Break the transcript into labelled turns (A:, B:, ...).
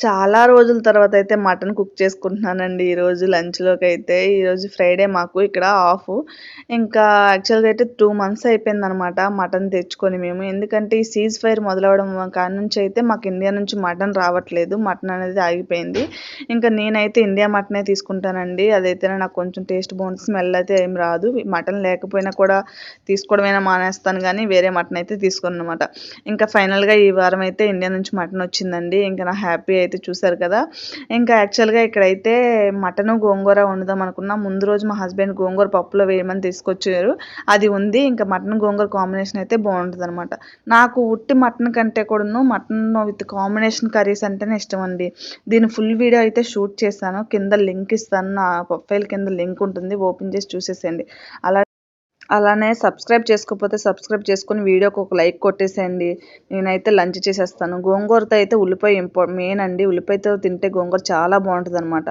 A: చాలా రోజుల తర్వాత అయితే మటన్ కుక్ చేసుకుంటున్నానండి ఈరోజు లంచ్‌లోకైతే. ఈరోజు ఫ్రైడే మాకు ఇక్కడ ఆఫు. ఇంకా యాక్చువల్‌గా అయితే 2 మంత్స్ అయిపోయిందనమాట మటన్ తెచ్చుకొని మేము. ఎందుకంటే ఈ సీజ్ ఫైర్ మొదలవ్వడం కాడ్నుంచి అయితే మాకు ఇండియా నుంచి మటన్ రావట్లేదు. మటన్ అనేది ఆగిపోయింది. ఇంకా నేనైతే ఇండియా మటనే తీసుకుంటానండి. అదైతేనే నాకు కొంచెం టేస్ట్ బాగుంటుంది. స్మెల్ అయితే ఏం రాదు. మటన్ లేకపోయినా కూడా తీసుకోవడమైనా మానేస్తాను గానీ వేరే మటన్ అయితే తీసుకోననమాట. ఇంకా ఫైనల్‌గా ఈ వారం అయితే ఇండియా నుంచి మటన్ వచ్చిందండి. ఇంకా నా హ్యాపీ అయితే చూసారు కదా! ఇంకా యాక్చువల్‌గా ఇక్కడైతే మటను, గోంగూర వండుదాం అనుకున్నా. ముందు రోజు మా హస్బెండ్ గోంగూర పప్పులో వేయమని తీసుకొచ్చారు. అది ఉంది. ఇంకా మటన్, గోంగూర కాంబినేషన్ అయితే బావుంటదనమాట. నాకు ఉట్టి మటన్ కంటే కూడాను మటన్ విత్ కాంబినేషన్ కర్రీస్ అంటేనే ఇష్టమండి. దీని ఫుల్ వీడియో అయితే షూట్ చేశాను. కింద లింక్ ఇస్తాను. నా ప్రొఫైల్ కింద లింక్ ఉంటుంది. ఓపెన్ చేసి చూసేసేయండి. అలానే సబ్స్క్రైబ్ చేసుకోకపోతే సబ్స్క్రైబ్ చేసుకొని వీడియోకి ఒక లైక్ కొట్టేసేయండి. నేనైతే లంచ్ చేసేస్తాను. గోంగూరతో అయితే ఉల్లిపాయ మెయిన్ అండి. ఉల్లిపాయతో తింటే గోంగూర చాలా బావుంటదనమాట.